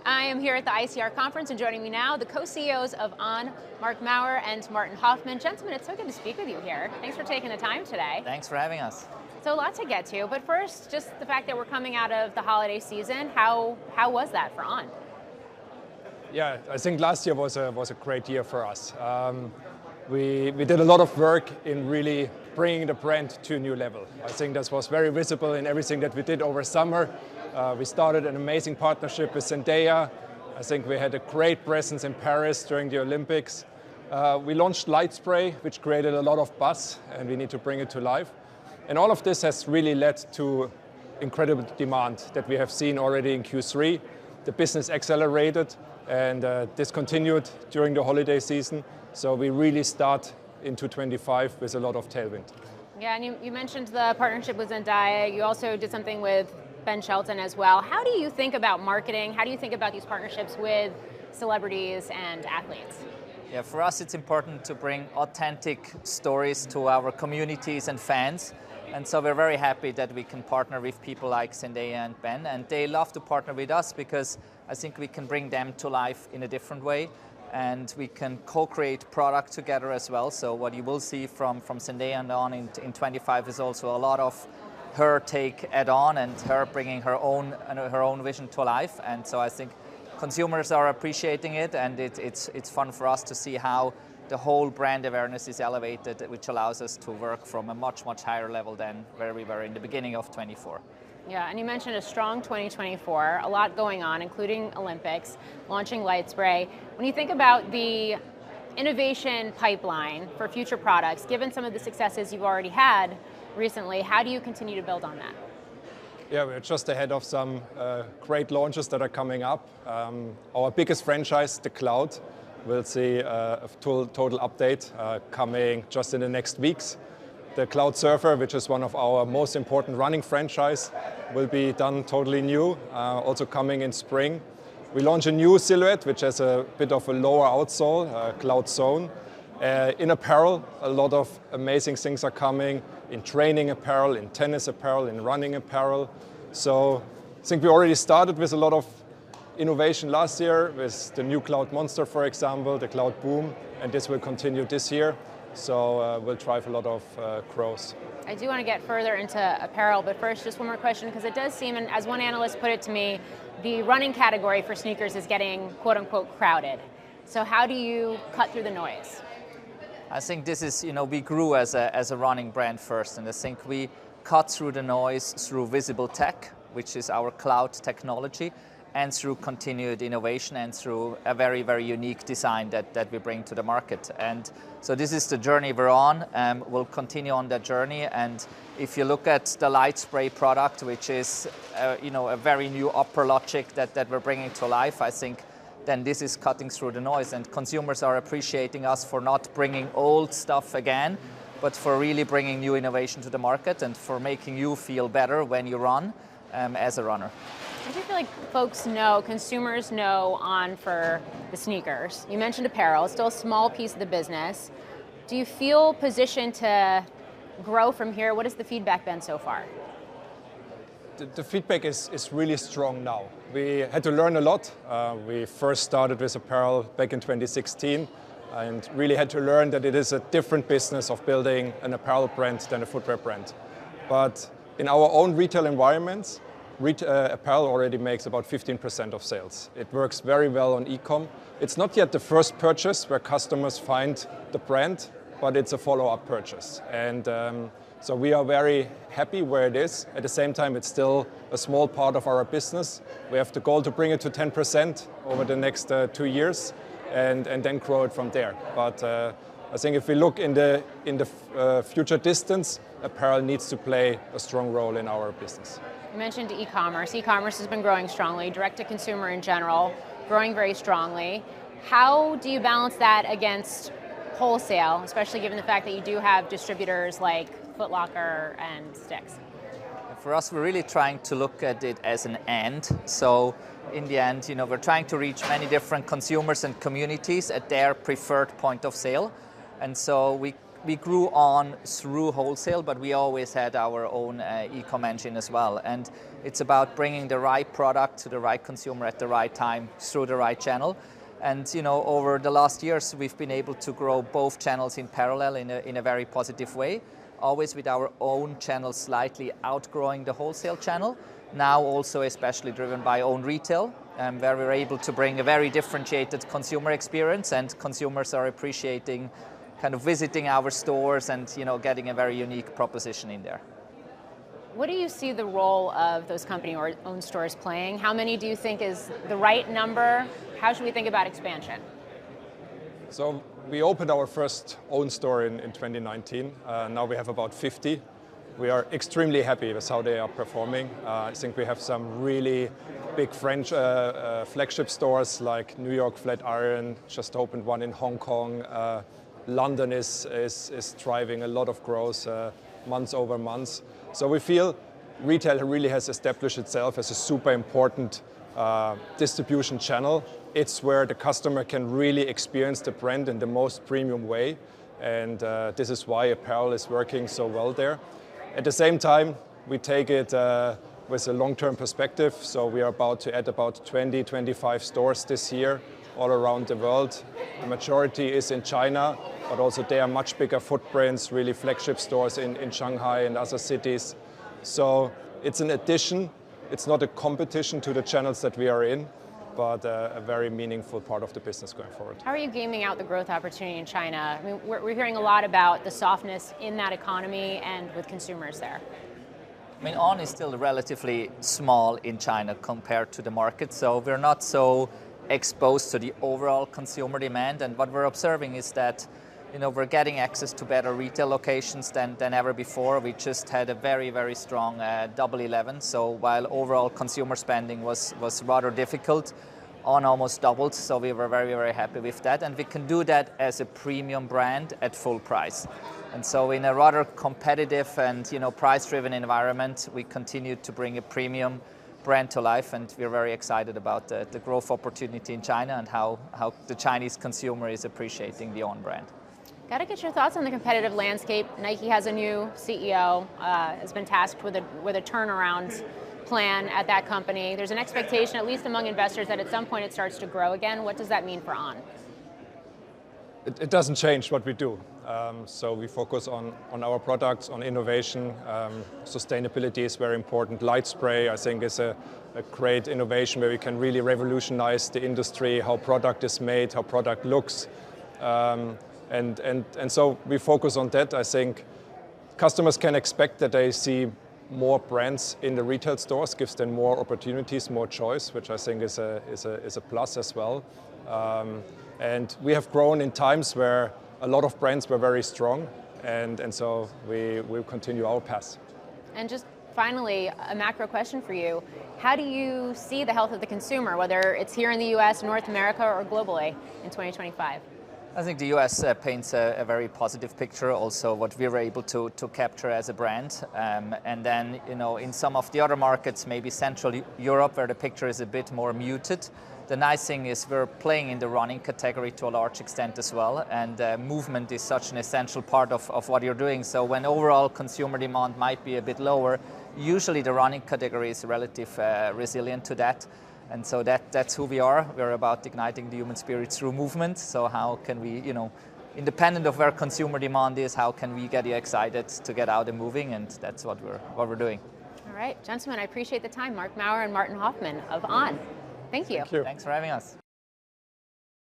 I am here at the ICR conference, and joining me now, the co-CEOs of On, Mark Maurer and Martin Hoffman. Gentlemen, it's so good to speak with you here. Thanks for taking the time today. Thanks for having us. So a lot to get to, but first, just the fact that we're coming out of the holiday season, how was that for On? Yeah, I think last year was a great year for us. We did a lot of work in really bringing the brand to a new level. I think this was very visible in everything that we did over summer. We started an amazing partnership with Zendaya. I think we had a great presence in Paris during the Olympics. We launched Light Spray, which created a lot of buzz, and we need to bring it to life. And all of this has really led to incredible demand that we have seen already in Q3. The business accelerated, and this continued during the holiday season. So we really start into 25 with a lot of tailwind. Yeah, and you mentioned the partnership with Zendaya. You also did something with Ben Shelton as well. How do you think about marketing? How do you think about these partnerships with celebrities and athletes? Yeah, for us it's important to bring authentic stories to our communities and fans. And so we're very happy that we can partner with people like Zendaya and Ben, and they love to partner with us because I think we can bring them to life in a different way, and we can co-create product together as well. So what you will see from Zendaya and On in 25 is also a lot of her take add-on and her bringing her own vision to life. And so I think consumers are appreciating it, and it's fun for us to see how the whole brand awareness is elevated, which allows us to work from a much higher level than where we were in the beginning of 24. Yeah, and you mentioned a strong 2024, a lot going on, including Olympics, launching Light Spray. When you think about the innovation pipeline for future products, given some of the successes you've already had recently, how do you continue to build on that? Yeah, we're just ahead of some great launches that are coming up. Our biggest franchise, the Cloud, will see a total update coming just in the next weeks. The Cloud Surfer, which is one of our most important running franchise, will be done totally new, also coming in spring. We launch a new silhouette, which has a bit of a lower outsole, Cloud Zone. In apparel, a lot of amazing things are coming in training apparel, in tennis apparel, in running apparel. So I think we already started with a lot of innovation last year with the new Cloud Monster, for example, the Cloud Boom, and this will continue this year. So we'll drive a lot of growth. I do want to get further into apparel, but first, just one more question, because it does seem, and as one analyst put it to me, the running category for sneakers is getting quote unquote crowded. So how do you cut through the noise? I think this is, we grew as a running brand first, and I think we cut through the noise through visible tech, which is our cloud technology, and through continued innovation and through a very unique design that we bring to the market. And so this is the journey we're on. We'll continue on that journey. And if you look at the Light Spray product, which is a very new upper logic that we're bringing to life, I think then this is cutting through the noise, and consumers are appreciating us for not bringing old stuff again, but for really bringing new innovation to the market and for making you feel better when you run as a runner. I do feel like folks know, consumers know On for the sneakers. You mentioned apparel, it's still a small piece of the business. Do you feel positioned to grow from here? What has the feedback been so far? The feedback is really strong now. We had to learn a lot. We first started with apparel back in 2016 and really had to learn that it is a different business of building an apparel brand than a footwear brand. But in our own retail environments, apparel already makes about 15% of sales. It works very well on e-com. It's not yet the first purchase where customers find the brand, but it's a follow-up purchase. And so we are very happy where it is. At the same time, it's still a small part of our business. We have the goal to bring it to 10% over the next 2 years and then grow it from there. But I think if we look in the future distance, apparel needs to play a strong role in our business. You mentioned e-commerce. E-commerce has been growing strongly, direct-to-consumer in general, growing very strongly. How do you balance that against wholesale, especially given the fact that you do have distributors like Foot Locker and Sticks? For us, we're really trying to look at it as an and. So in the end, we're trying to reach many different consumers and communities at their preferred point of sale. And so we grew On through wholesale, but we always had our own e-com engine as well. And It's about bringing the right product to the right consumer at the right time through the right channel. And over the last years, we've been able to grow both channels in parallel in a very positive way, always with our own channel slightly outgrowing the wholesale channel. Now also especially driven by own retail, where we're able to bring a very differentiated consumer experience, and consumers are appreciating kind of visiting our stores and getting a very unique proposition in there. What do you see the role of those company-owned stores playing? How many do you think is the right number? How should we think about expansion? So we opened our first own store in 2019. Now we have about 50. We are extremely happy with how they are performing. I think we have some really big French flagship stores like New York Flatiron, just opened one in Hong Kong. London is driving a lot of growth months over months. So we feel retail really has established itself as a super important distribution channel. It's where the customer can really experience the brand in the most premium way. And this is why apparel is working so well there. At the same time, we take it with a long-term perspective. So we are about to add about 20, 25 stores this year all around the world. The majority is in China, but also there are much bigger footprints, really flagship stores in Shanghai and other cities. So it's an addition. It's not a competition to the channels that we are in, but a very meaningful part of the business going forward. How are you gaming out the growth opportunity in China? I mean, we're hearing a lot about the softness in that economy and with consumers there. I mean, On is still relatively small in China compared to the market, so we're not so exposed to the overall consumer demand. And what we're observing is that we're getting access to better retail locations than ever before. We just had a very, very strong Double 11. So while overall consumer spending was rather difficult, On almost doubled. So we were very, very happy with that. And we can do that as a premium brand at full price. And so in a rather competitive and price-driven environment, we continue to bring a premium brand to life, and we're very excited about the growth opportunity in China and how the Chinese consumer is appreciating the On brand. Got to get your thoughts on the competitive landscape. Nike has a new CEO, has been tasked with a turnaround plan at that company. There's an expectation, at least among investors, that at some point it starts to grow again. What does that mean for On? It doesn't change what we do. So we focus on our products, on innovation. Sustainability is very important. Light spray, I think, is a great innovation where we can really revolutionize the industry, how product is made, how product looks. And so we focus on that. I think customers can expect that they see more brands in the retail stores, gives them more opportunities, more choice, which I think is a plus as well. And we have grown in times where a lot of brands were very strong, and so we will continue our path. And just finally, a macro question for you. How do you see the health of the consumer, whether it's here in the US, North America, or globally in 2025? I think the US paints a very positive picture, also what we were able to capture as a brand. And then, in some of the other markets, maybe Central Europe, where the picture is a bit more muted. The nice thing is we're playing in the running category to a large extent as well, and movement is such an essential part of what you're doing. So when overall consumer demand might be a bit lower, usually the running category is relatively resilient to that. And so that's who we are. We're about igniting the human spirit through movement. So how can we, independent of where consumer demand is, how can we get you excited to get out and moving? And that's what we're doing. All right, gentlemen, I appreciate the time. Mark Maurer and Martin Hoffman of On. Thank you. Thank you. Thanks for having us.